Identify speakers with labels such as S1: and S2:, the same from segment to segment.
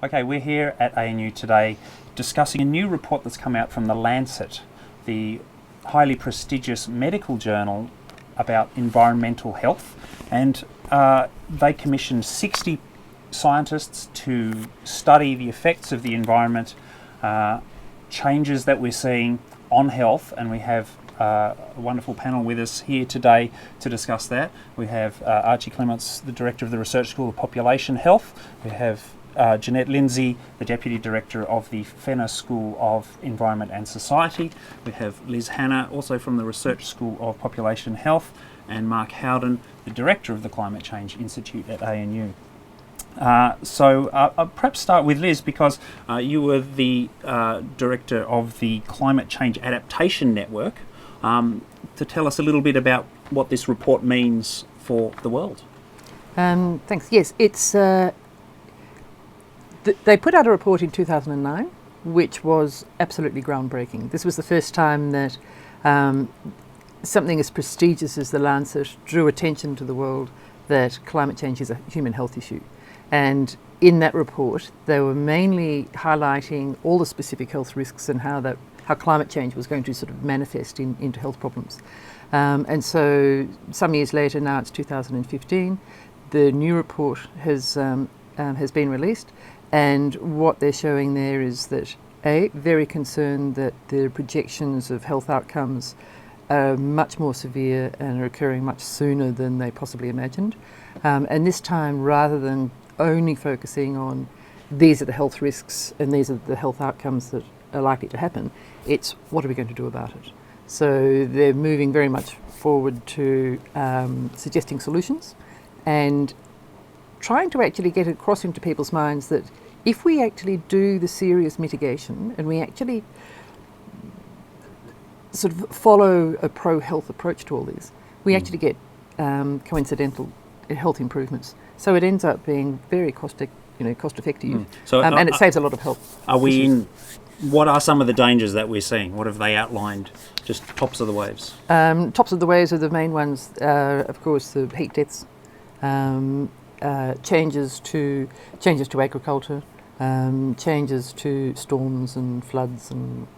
S1: Okay, we're here at ANU today discussing a new report that's come out from The Lancet, the highly prestigious medical journal about environmental health. And they commissioned 60 scientists to study the effects of the environment, changes that we're seeing on health, and we have a wonderful panel with us here today to discuss that. We have Archie Clements, the Director of the Research School of Population Health. We have Jeanette Lindsay, the Deputy Director of the Fenner School of Environment and Society. We have Liz Hanna, also from the Research School of Population Health, and Mark Howden, the Director of the Climate Change Institute at ANU. So I'll perhaps start with Liz, because you were the Director of the Climate Change Adaptation Network, to tell us a little bit about what this report means for the world.
S2: Thanks. Yes, it's they put out a report in 2009, which was absolutely groundbreaking. This was the first time that something as prestigious as The Lancet drew attention to the world that climate change is a human health issue. And in that report, they were mainly highlighting all the specific health risks and how climate change was going to sort of manifest into health problems. And so some years later, now it's 2015, the new report has been released. And what they're showing there is that, very concerned that the projections of health outcomes are much more severe and are occurring much sooner than they possibly imagined. And this time, rather than only focusing on these are the health risks and these are the health outcomes that are likely to happen, it's what are we going to do about it? So they're moving very much forward to suggesting solutions and trying to actually get across into people's minds that if we actually do the serious mitigation and we actually sort of follow a pro-health approach to all this, we actually get coincidental health improvements. So it ends up being very cost effective,
S1: So,
S2: and it saves a lot of health.
S1: What are some of the dangers that we're seeing? What have they outlined? Just tops of the waves.
S2: Tops of the waves are the main ones. Of course, the heat deaths, changes to agriculture, changes to storms and floods and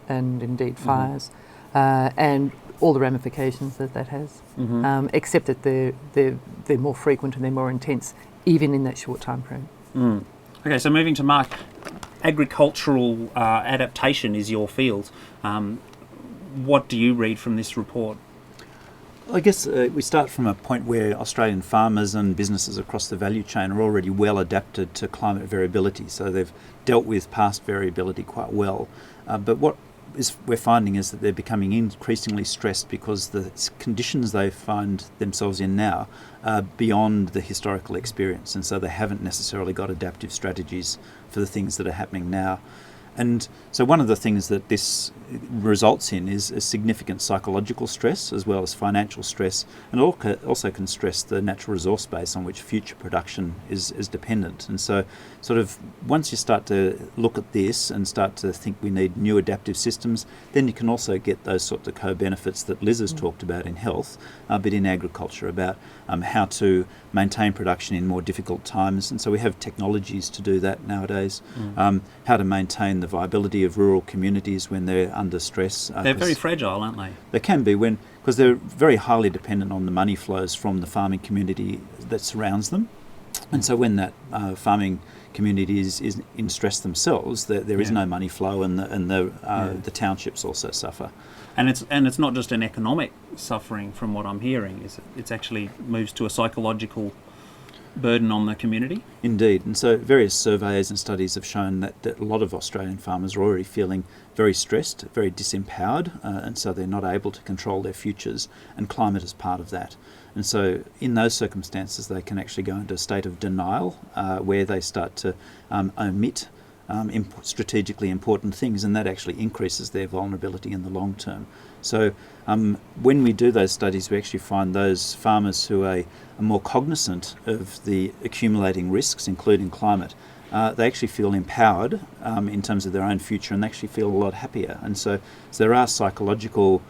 S2: indeed fires, and all the ramifications that has. Except that they're more frequent and they're more intense, even in that short time frame.
S1: Okay, so moving to Mark, agricultural adaptation is your field. What do you read from this report?
S3: I guess we start from a point where Australian farmers and businesses across the value chain are already well adapted to climate variability, so they've dealt with past variability quite well. But what we're finding is that they're becoming increasingly stressed because the conditions they find themselves in now are beyond the historical experience, and so they haven't necessarily got adaptive strategies for the things that are happening now. And so one of the things that this results in is a significant psychological stress as well as financial stress, and also can stress the natural resource base on which future production is dependent. And so sort of once you start to look at this and start to think we need new adaptive systems, then you can also get those sorts of co-benefits that Liz has talked about in health, but in agriculture, about how to maintain production in more difficult times. And so we have technologies to do that nowadays, how to maintain the viability of rural communities when they're under stress.
S1: They're very fragile, aren't they?
S3: They can be, because they're very highly dependent on the money flows from the farming community that surrounds them. And so when that farming community is in stress themselves, there is no money flow, and the townships also suffer.
S1: And it's not just an economic suffering, from what I'm hearing. It's actually moves to a psychological burden on the community.
S3: Indeed, and so various surveys and studies have shown that a lot of Australian farmers are already feeling very stressed, very disempowered, and so they're not able to control their futures, and climate is part of that. And so in those circumstances they can actually go into a state of denial, where they start to omit strategically important things, and that actually increases their vulnerability in the long term. So when we do those studies, we actually find those farmers who are more cognizant of the accumulating risks, including climate, they actually feel empowered in terms of their own future, and they actually feel a lot happier. And so there are psychological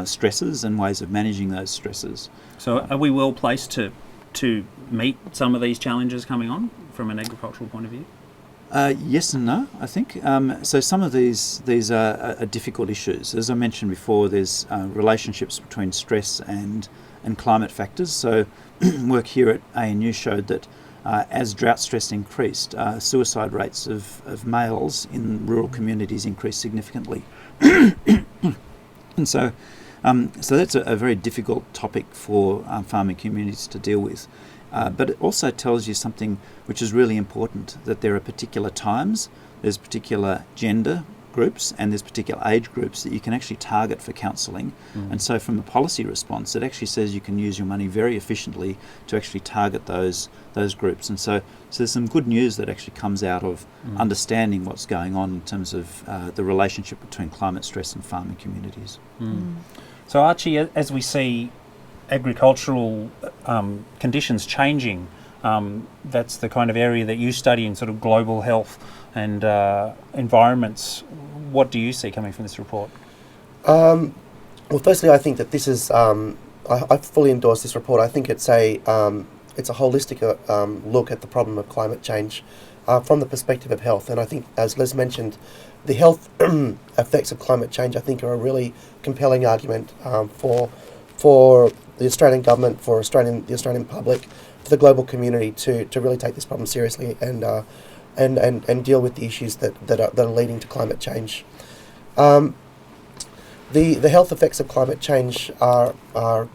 S3: stresses and ways of managing those stresses.
S1: So are we well placed to meet some of these challenges coming on from an agricultural point of view?
S3: Yes and no, I think. So some of these are difficult issues. As I mentioned before, there's relationships between stress and climate factors. So work here at ANU showed that as drought stress increased, suicide rates of males in rural communities increased significantly. And so that's a very difficult topic for farming communities to deal with. But it also tells you something which is really important, that there are particular times, there's particular gender groups, and there's particular age groups that you can actually target for counselling. And so from a policy response, it actually says you can use your money very efficiently to actually target those groups. And so there's some good news that actually comes out of understanding what's going on in terms of the relationship between climate stress and farming communities.
S1: So Archie, as we see agricultural conditions changing, that's the kind of area that you study in sort of global health and environments. What do you see coming from this report?
S4: Well, firstly, I think that this is, I fully endorse this report. I think it's a holistic look at the problem of climate change from the perspective of health. And I think, as Liz mentioned, the health effects of climate change, I think, are a really compelling argument for the Australian government, for the Australian public, for the global community to really take this problem seriously and deal with the issues that are leading to climate change. The health effects of climate change are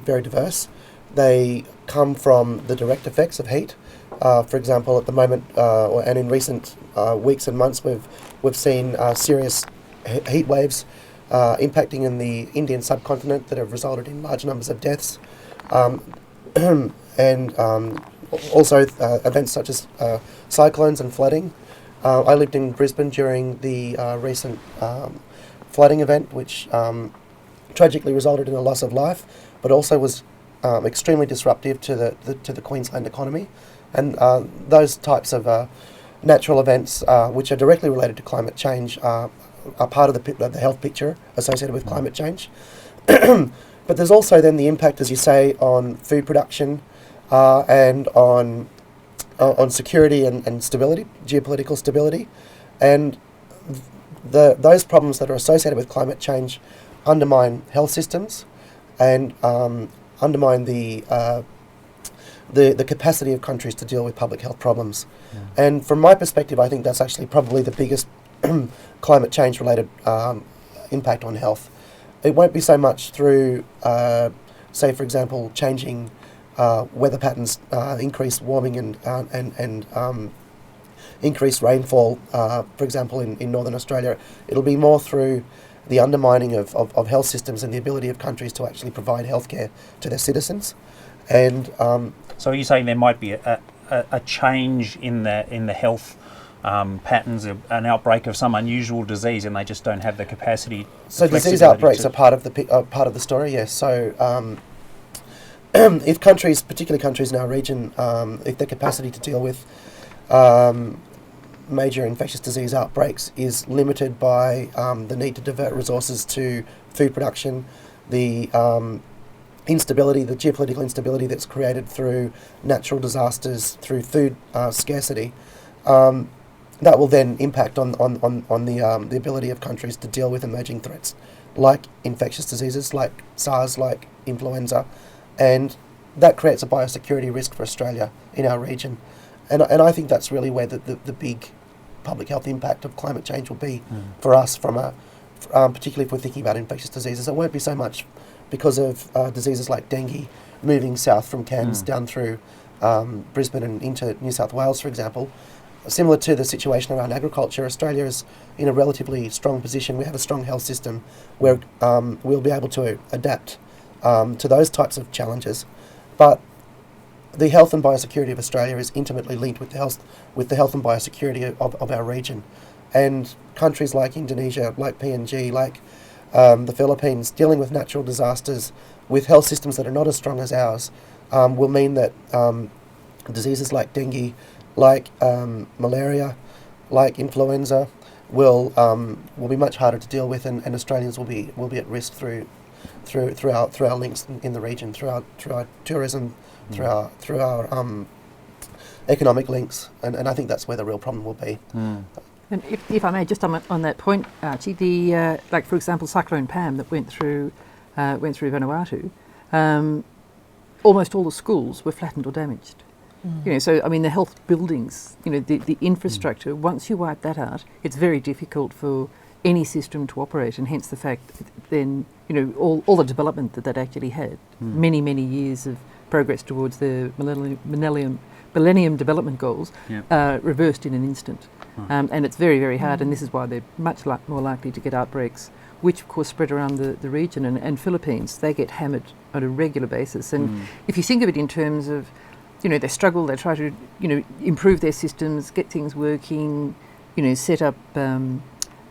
S4: very diverse. They come from the direct effects of heat. For example, at the moment, and in recent weeks and months, we've seen serious heat waves impacting in the Indian subcontinent that have resulted in large numbers of deaths, and also events such as cyclones and flooding. I lived in Brisbane during the recent flooding event, which tragically resulted in a loss of life, but also was extremely disruptive to the Queensland economy. And those types of natural events, which are directly related to climate change, are part of the health picture associated with climate change. But there's also then the impact, as you say, on food production and on security and stability, geopolitical stability, and those problems that are associated with climate change undermine health systems and undermine the capacity of countries to deal with public health problems. And from my perspective, I think that's actually probably the biggest climate change related impact on health. It won't be so much through, say, for example, changing weather patterns, increased warming and increased rainfall, for example, in Northern Australia. It'll be more through the undermining of health systems and the ability of countries to actually provide healthcare to their citizens. And
S1: so are you saying there might be a change in the health patterns, an outbreak of some unusual disease, and they just don't have the capacity?
S4: So disease outbreaks are part of the story. Yes. So if countries, particularly countries in our region, if their capacity to deal with major infectious disease outbreaks is limited by the need to divert resources to food production, the instability, the geopolitical instability that's created through natural disasters, through food scarcity, that will then impact on the ability of countries to deal with emerging threats like infectious diseases, like SARS, like influenza, and that creates a biosecurity risk for Australia in our region. And I think that's really where the big public health impact of climate change will be for us, particularly if we're thinking about infectious diseases. It won't be so much because of diseases like dengue moving south from Cairns down through Brisbane and into New South Wales, for example. Similar to the situation around agriculture, Australia is in a relatively strong position. We have a strong health system where we'll be able to adapt to those types of challenges. But the health and biosecurity of Australia is intimately linked with the health and biosecurity of our region. And countries like Indonesia, like PNG, like the Philippines, dealing with natural disasters with health systems that are not as strong as ours, will mean that diseases like dengue, like malaria, like influenza, will be much harder to deal with, and Australians will be at risk through our links in the region, through our tourism, through our economic links, and I think that's where the real problem will be.
S2: And if I may, just on that point, Archie, like for example, Cyclone Pam that went through Vanuatu, almost all the schools were flattened or damaged. You know, so I mean, the health buildings, you know, the infrastructure. Once you wipe that out, it's very difficult for any system to operate, and hence the fact that then, you know, all the development that actually had, many years of progress towards the Millennium Development Goals, reversed in an instant. And it's very hard, and this is why they're much more likely to get outbreaks, which of course spread around the region. And Philippines, they get hammered on a regular basis. And if you think of it in terms of, you know, they struggle, they try to, you know, improve their systems, get things working, you know, set up, you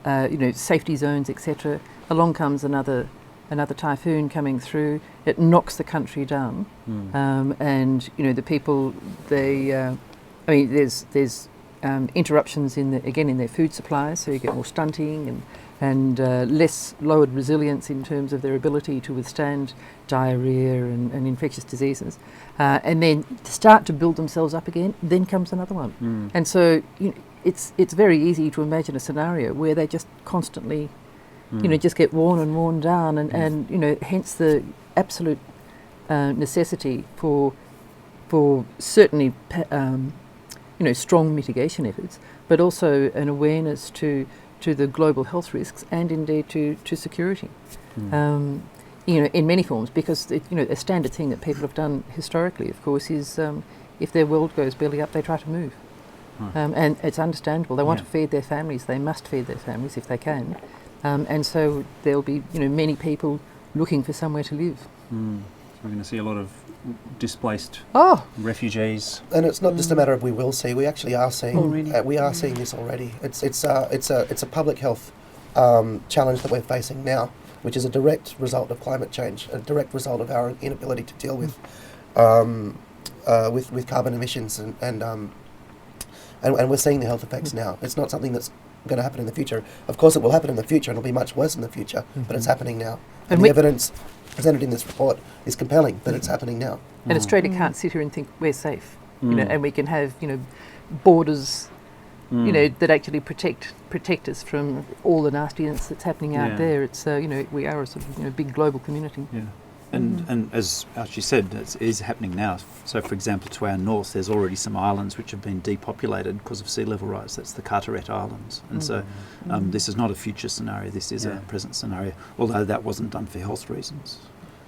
S2: know, safety zones, etc. Along comes another typhoon coming through. It knocks the country down, and you know, the people, they, I mean, there's interruptions in their food supplies, so you get more stunting and less lowered resilience in terms of their ability to withstand diarrhea and infectious diseases. And then to start to build themselves up again, then comes another one. And so, you know, it's very easy to imagine a scenario where they just constantly, you know, just get worn down, and you know, hence the absolute necessity for certainly you know, strong mitigation efforts, but also an awareness to the global health risks and indeed to security. You know, in many forms, because you know, a standard thing that people have done historically, of course, is if their world goes belly up, they try to move. And it's understandable. They want to feed their families. They must feed their families if they can. And so there'll be, you know, many people looking for somewhere to live.
S1: So we're going to see a lot of displaced refugees.
S4: And it's not just a matter of we will see. We actually are seeing. We are seeing this already. It's a public health challenge that we're facing now, which is a direct result of climate change, a direct result of our inability to deal with carbon emissions, and we're seeing the health effects now. It's not something that's going to happen in the future. Of course, it will happen in the future, and it'll be much worse in the future. But it's happening now, and the evidence presented in this report is compelling that it's happening now.
S2: And Australia can't sit here and think we're safe, you know, and we can have, you know, borders, you know, that actually protect us from all the nastiness that's happening out there. It's you know, we are a sort of, you know, big global community.
S3: And as Archie said, it is happening now. So, for example, to our north, there's already some islands which have been depopulated because of sea level rise. That's the Carteret Islands. And so this is not a future scenario, this is a present scenario, although that wasn't done for health reasons.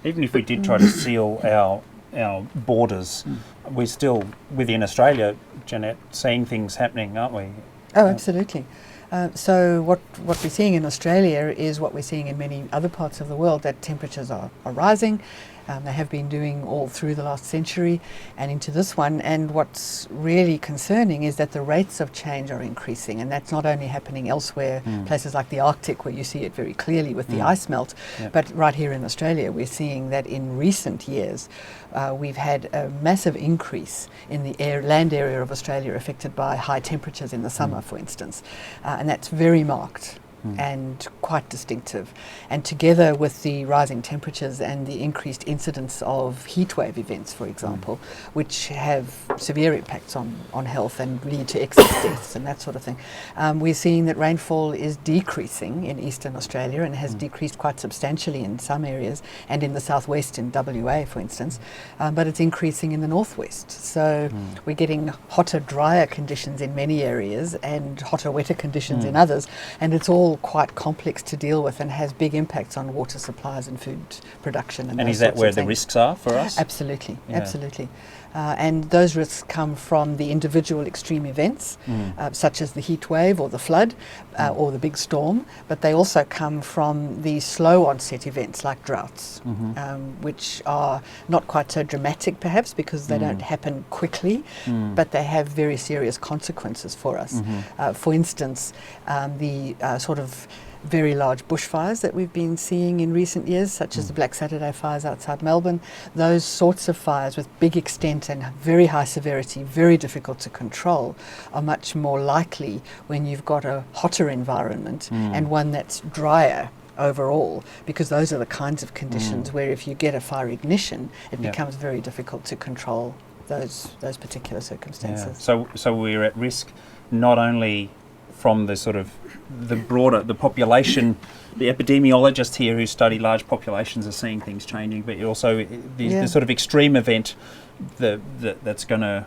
S1: Even if we did try to seal our borders, we're still, within Australia, Jeanette, seeing things happening, aren't we?
S5: Oh, absolutely. So what we're seeing in Australia is what we're seeing in many other parts of the world, that temperatures are rising. They have been doing all through the last century and into this one. And what's really concerning is that the rates of change are increasing. And that's not only happening elsewhere, places like the Arctic, where you see it very clearly with the ice melt, but right here in Australia, we're seeing that in recent years, we've had a massive increase in the land area of Australia affected by high temperatures in the summer, for instance. And that's very marked. And quite distinctive. And together with the rising temperatures and the increased incidence of heatwave events, for example, which have severe impacts on health and lead to excess deaths and that sort of thing, we're seeing that rainfall is decreasing in eastern Australia and has decreased quite substantially in some areas, and in the southwest in WA, for instance, but it's increasing in the northwest. So we're getting hotter, drier conditions in many areas and hotter, wetter conditions in others, and it's all quite complex to deal with and has big impacts on water supplies and food production. And
S1: is that where the risks are for us?
S5: Absolutely, absolutely. And those risks come from the individual extreme events, such as the heat wave or the flood or the big storm, but they also come from the slow onset events like droughts, which are not quite so dramatic perhaps because they don't happen quickly, but they have very serious consequences for us. For instance, the sort of very large bushfires that we've been seeing in recent years, such as the Black Saturday fires outside Melbourne, those sorts of fires with big extent and very high severity, very difficult to control, are much more likely when you've got a hotter environment and one that's drier overall, because those are the kinds of conditions where if you get a fire ignition, it becomes very difficult to control those particular circumstances.
S1: So we're at risk not only from the sort of the population, the epidemiologists here who study large populations are seeing things changing, but also the sort of extreme event that's going to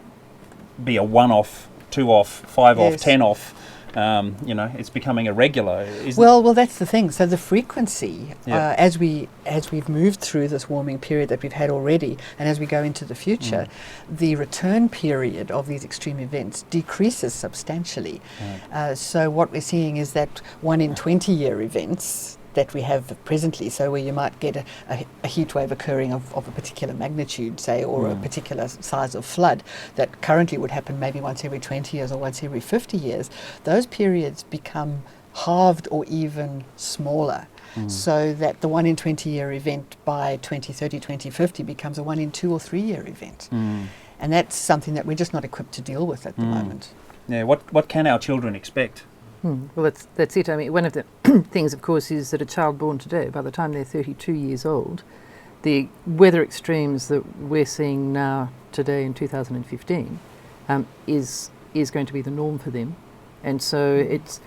S1: be a 1 off, 2 off, 5 off, 10 off. It's becoming irregular.
S5: Well, that's the thing. So the frequency, as we've moved through this warming period that we've had already, and as we go into the future, the return period of these extreme events decreases substantially. So what we're seeing is that 1 in 20-year events that we have presently, so where you might get a heat wave occurring of a particular magnitude, say, or a particular size of flood that currently would happen maybe once every 20 years or once every 50 years, those periods become halved or even smaller. So that the 1 in 20-year event by 2030, 2050 becomes a 1 in 2 or 3 year event. And that's something that we're just not equipped to deal with at the moment.
S1: Yeah, what can our children expect?
S2: Well, that's it. I mean, one of the things, of course, is that a child born today, by the time they're 32 years old, the weather extremes that we're seeing now today in 2015 is going to be the norm for them, and so it's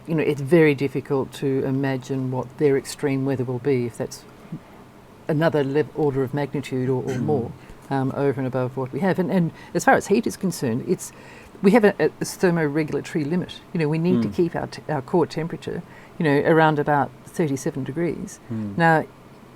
S2: very difficult to imagine what their extreme weather will be if that's another order of magnitude or more over and above what we have. And as far as heat is concerned, we have a thermoregulatory limit. We need to keep our core temperature, around about 37 degrees. Now,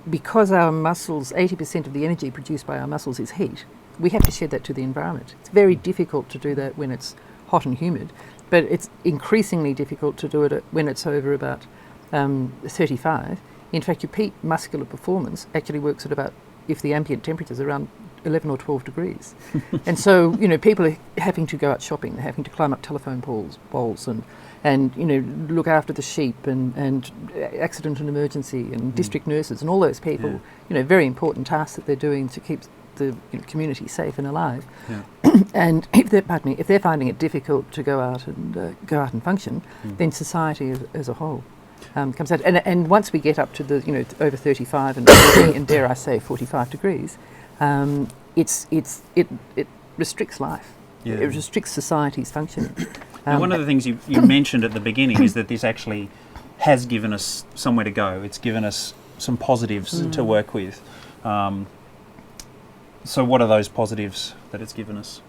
S2: because our muscles, 80% of the energy produced by our muscles is heat, we have to shed that to the environment. It's very difficult to do that when it's hot and humid, but it's increasingly difficult to do it when it's over about 35. In fact, your peak muscular performance actually works at about, if the ambient temperature is around 11 or 12 degrees. And so, people are having to go out shopping, they're having to climb up telephone poles and look after the sheep and accident and emergency and district nurses and all those people, very important tasks that they're doing to keep the community safe and alive. And if they're finding it difficult to go out and function, then society as a whole comes out. And once we get up to the over 35 and dare I say 45 degrees, it restricts life. It restricts society's functioning.
S1: Now, one of the things you mentioned at the beginning is that this actually has given us somewhere to go. It's given us some positives to work with. So what are those positives that it's given us?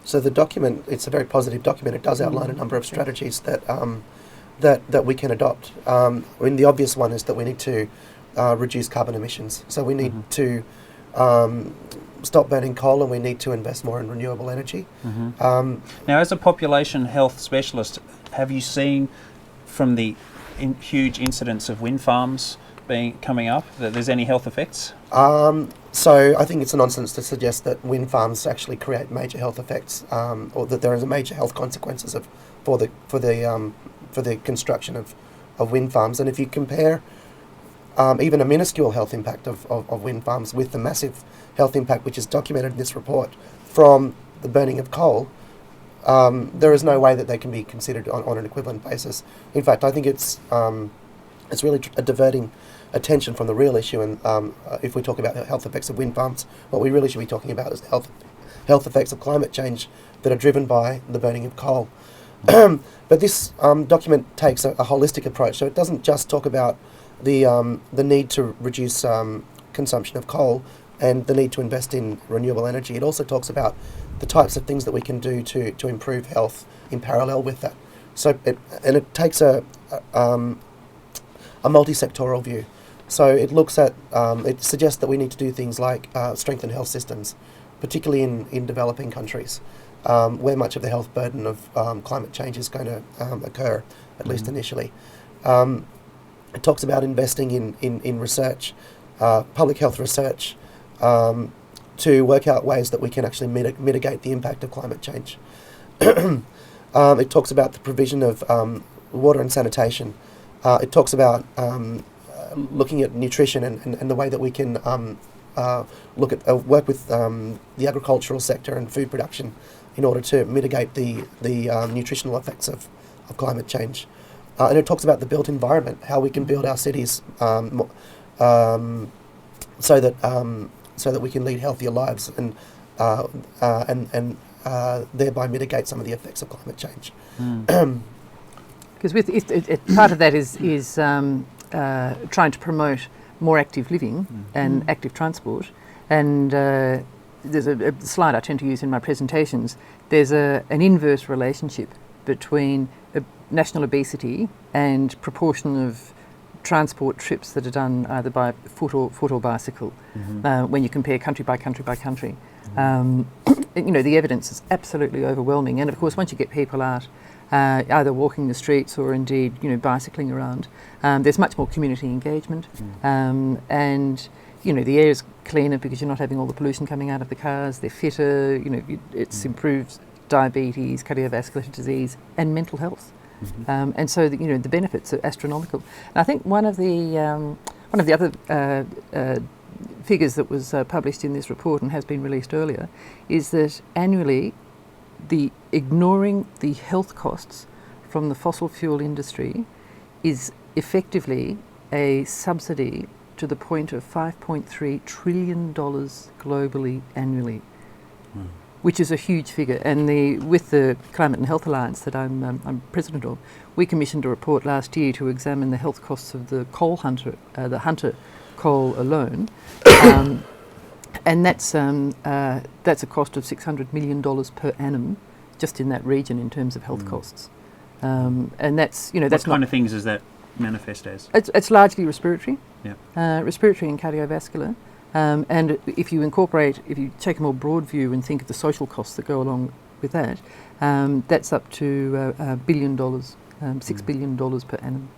S4: So the document, it's a very positive document. It does outline a number of strategies that that we can adopt. The obvious one is that we need to reduce carbon emissions. So we need to stop burning coal, and we need to invest more in renewable energy.
S1: Now, as a population health specialist, have you seen from the huge incidents of wind farms coming up that there's any health effects?
S4: So I think it's nonsense to suggest that wind farms actually create major health effects, or that there is a major health consequences for the construction of wind farms. And if you compare even a minuscule health impact of wind farms with the massive health impact which is documented in this report from the burning of coal, there is no way that they can be considered on an equivalent basis. In fact, I think it's really diverting attention from the real issue. And if we talk about the health effects of wind farms, what we really should be talking about is the health effects of climate change that are driven by the burning of coal. But this document takes a holistic approach, so it doesn't just talk about the need to reduce consumption of coal and the need to invest in renewable energy. It also talks about the types of things that we can do to improve health in parallel with that. So it takes a multi-sectoral view. So it looks at, it suggests that we need to do things like strengthen health systems, particularly in developing countries, where much of the health burden of climate change is going to occur, at least initially. It talks about investing in research, public health research, to work out ways that we can actually mitigate the impact of climate change. It talks about the provision of water and sanitation. It talks about looking at nutrition and the way that we can work with the agricultural sector and food production in order to mitigate the nutritional effects of climate change. And it talks about the built environment, how we can build our cities so that we can lead healthier lives. And and thereby mitigate some of the effects of climate change.
S2: Because part of that is trying to promote more active living and active transport. And there's a slide I tend to use in my presentations. There's an inverse relationship between national obesity and proportion of transport trips that are done either by foot or bicycle when you compare country by country by country. The evidence is absolutely overwhelming. And of course, once you get people out either walking the streets or indeed, bicycling around, there's much more community engagement. And the air is cleaner because you're not having all the pollution coming out of the cars. They're fitter. It's improves diabetes, cardiovascular disease, and mental health. And so the benefits are astronomical. And I think one of the other figures that was published in this report and has been released earlier is that annually, ignoring the health costs from the fossil fuel industry is effectively a subsidy to the point of $5.3 trillion globally annually, which is a huge figure. And with the Climate and Health Alliance that I'm president of, we commissioned a report last year to examine the health costs of the Hunter coal alone, and that's a cost of $600 million per annum just in that region in terms of health costs. And that's
S1: what kind of things does that manifest as?
S2: It's largely respiratory,
S1: Yeah.
S2: And cardiovascular. And if you take a more broad view and think of the social costs that go along with that, that's up to $1 billion, $6 billion per annum.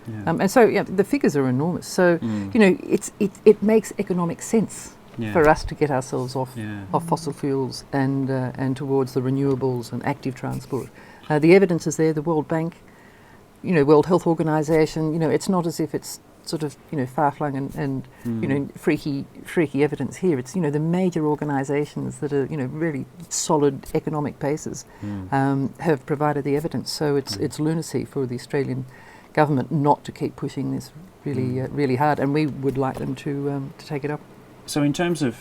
S1: Yeah.
S2: And so the figures are enormous. So it makes economic sense for us to get ourselves off fossil fuels and towards the renewables and active transport. The evidence is there. The World Bank, World Health Organization. It's not as if it's sort of far-flung and freaky evidence here. It's the major organisations that are really solid economic bases have provided the evidence. So it's lunacy for the Australian government not to keep pushing this really hard, and we would like them to take it up.
S1: So in terms of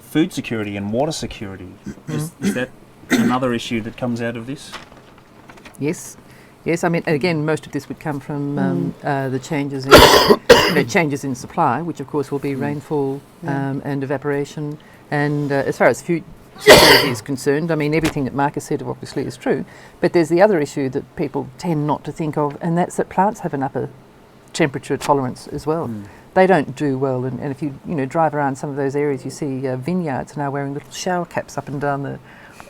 S1: food security and water security, is that another issue that comes out of this?
S2: Yes. I mean, again, most of this would come from the changes in supply, which of course will be rainfall and evaporation. And as far as food security is concerned, I mean, everything that Marcus said obviously is true. But there's the other issue that people tend not to think of, and that's that plants have an upper temperature tolerance as well. They don't do well, and if you drive around some of those areas, you see vineyards now wearing little shower caps up and down the.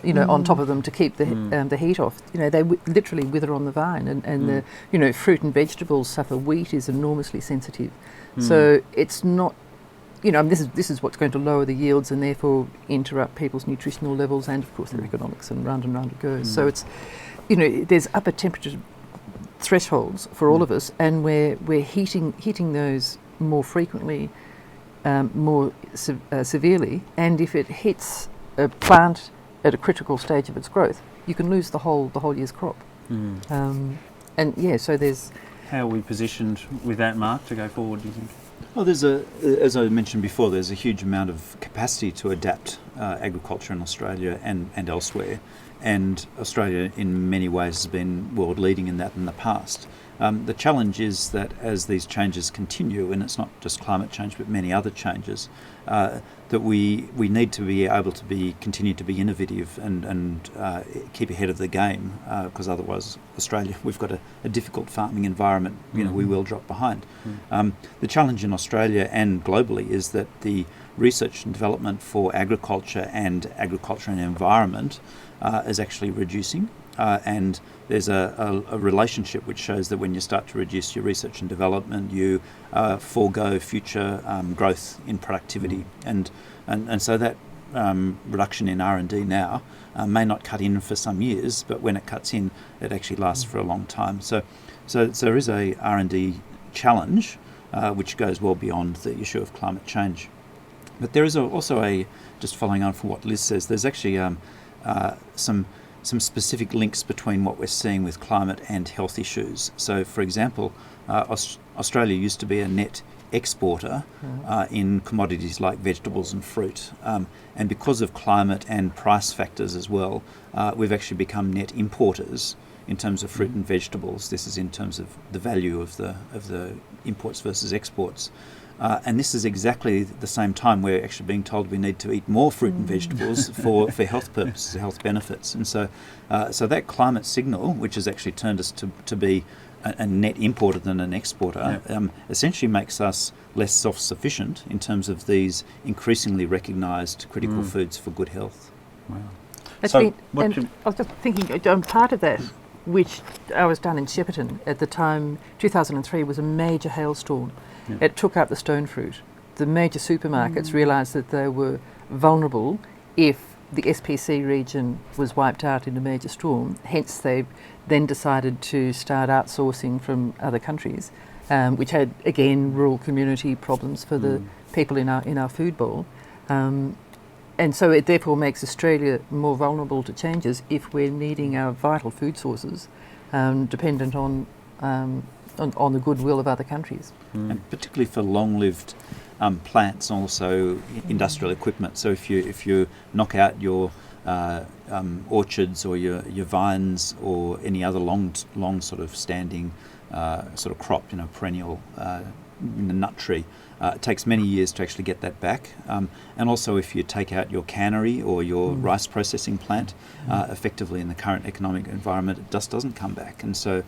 S2: On top of them to keep the heat off. They literally wither on the vine, and the fruit and vegetables suffer. Wheat is enormously sensitive, so it's not. This is what's going to lower the yields and therefore interrupt people's nutritional levels and of course their economics, and round it goes. So it's, there's upper temperature thresholds for all of us, and we're hitting those more frequently, more severely, and if it hits a plant at a critical stage of its growth, you can lose the whole year's crop. So there's.
S1: How are we positioned with that, Mark, to go forward, do you think?
S3: Well, as I mentioned before, there's a huge amount of capacity to adapt agriculture in Australia and elsewhere, and Australia in many ways has been world leading in that in the past. The challenge is that as these changes continue, and it's not just climate change but many other changes, that we need to be able to continue to be innovative and keep ahead of the game, because otherwise Australia, we've got a difficult farming environment, we will drop behind. The challenge in Australia and globally is that the research and development for agriculture and environment is actually reducing. And there's a relationship which shows that when you start to reduce your research and development, you forego future growth in productivity, and so that reduction in R&D now may not cut in for some years, but when it cuts in, it actually lasts for a long time. So there is a R&D challenge which goes well beyond the issue of climate change. But there is also just following on from what Liz says, there's actually some specific links between what we're seeing with climate and health issues. So, for example, Australia used to be a net exporter in commodities like vegetables and fruit. And because of climate and price factors as well, we've actually become net importers in terms of fruit and vegetables. This is in terms of the value of the imports versus exports. And this is exactly the same time we're actually being told we need to eat more fruit and vegetables for health purposes, health benefits. And so that climate signal, which has actually turned us to be a net importer than an exporter, essentially makes us less self-sufficient in terms of these increasingly recognised critical foods for good health.
S1: Wow.
S2: Actually,
S1: what
S2: and
S1: do-
S2: I was just thinking, part of that, which I was down in Shepparton at the time, 2003 was a major hailstorm.
S1: Yeah.
S2: It took out the stone fruit. The major supermarkets realised that they were vulnerable if the SPC region was wiped out in a major storm. Hence, they then decided to start outsourcing from other countries, which had, again, rural community problems for the people in our food bowl. And so it therefore makes Australia more vulnerable to changes if we're needing our vital food sources dependent on the goodwill of other countries.
S3: And particularly for long-lived plants and also industrial equipment. So if you knock out your orchards or your vines or any other long sort of standing sort of crop, perennial nut tree, it takes many years to actually get that back. And also if you take out your cannery or your rice processing plant, effectively in the current economic environment, it just doesn't come back. And so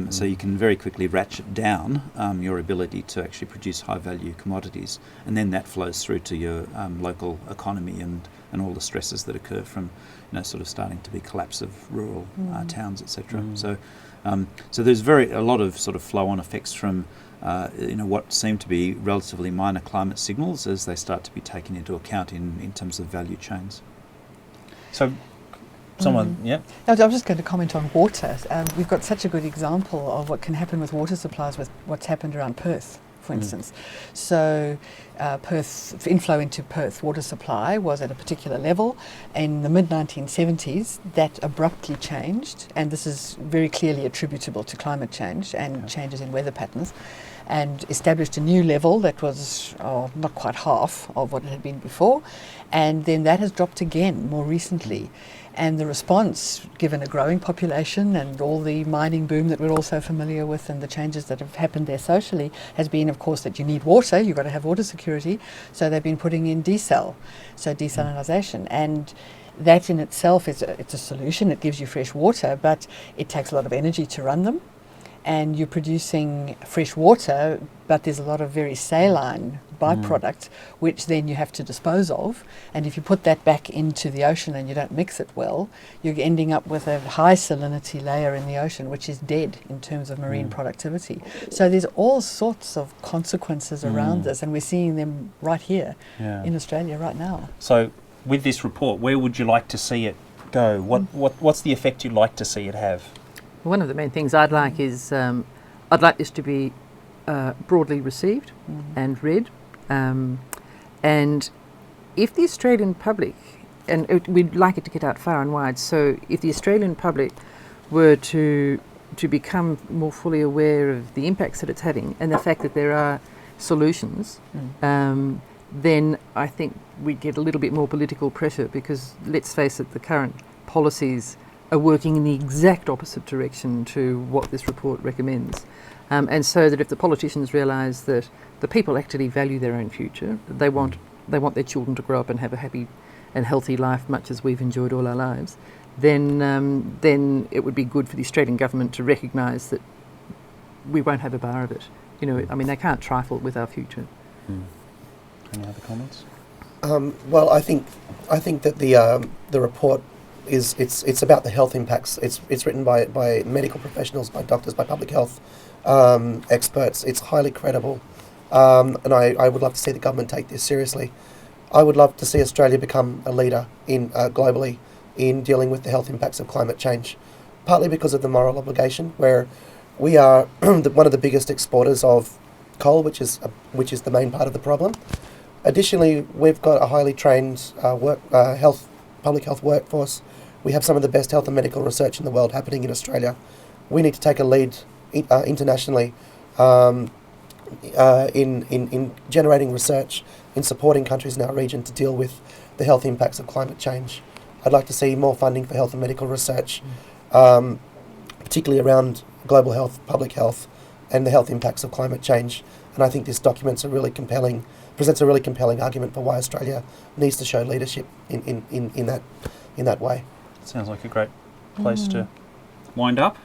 S3: so you can very quickly ratchet down your ability to actually produce high value commodities. And then that flows through to your local economy and all the stresses that occur from sort of starting to be collapse of rural towns, etc. So so there's a lot of sort of flow-on effects from what seem to be relatively minor climate signals as they start to be taken into account in terms of value chains.
S1: So, someone,
S5: No, I was just going to comment on water. We've got such a good example of what can happen with water supplies with what's happened around Perth, for instance. So Perth, inflow into Perth water supply was at a particular level. In the mid-1970s, that abruptly changed, and this is very clearly attributable to climate change and changes in weather patterns, and established a new level that was not quite half of what it had been before. And then that has dropped again more recently. And the response, given a growing population and all the mining boom that we're all so familiar with and the changes that have happened there socially, has been, of course, that you need water, you've got to have water security. So they've been putting in desal, so desalination. And that in itself it's a solution. It gives you fresh water, but it takes a lot of energy to run them. And you're producing fresh water, but there's a lot of very saline byproduct, which then you have to dispose of. And if you put that back into the ocean and you don't mix it well, you're ending up with a high salinity layer in the ocean, which is dead in terms of marine productivity. So there's all sorts of consequences around this, and we're seeing them right here in Australia right now.
S1: So, with this report, where would you like to see it go? What's the effect you'd like to see it have?
S2: One of the main things I'd like is I'd like this to be broadly received and read. And if the Australian public, and we'd like it to get out far and wide, so if the Australian public were to become more fully aware of the impacts that it's having and the fact that there are solutions, then I think we'd get a little bit more political pressure, because let's face it, the current policies are working in the exact opposite direction to what this report recommends. And so that if the politicians realise that the people actually value their own future, they want their children to grow up and have a happy and healthy life, much as we've enjoyed all our lives, then it would be good for the Australian government to recognise that we won't have a bar of it. I mean, they can't trifle with our future.
S1: Any other comments?
S4: Well, I think that the report it's about the health impacts. It's written by medical professionals, by doctors, by public health experts. It's highly credible, and I would love to see the government take this seriously. I would love to see Australia become a leader in globally in dealing with the health impacts of climate change, partly because of the moral obligation, where we are one of the biggest exporters of coal, which is the main part of the problem. Additionally, we've got a highly trained public health workforce. We have some of the best health and medical research in the world happening in Australia. We need to take a lead internationally in generating research, in supporting countries in our region to deal with the health impacts of climate change. I'd like to see more funding for health and medical research, particularly around global health, public health, and the health impacts of climate change. And I think this presents a really compelling argument for why Australia needs to show leadership in that way.
S1: Sounds like a great place to wind up.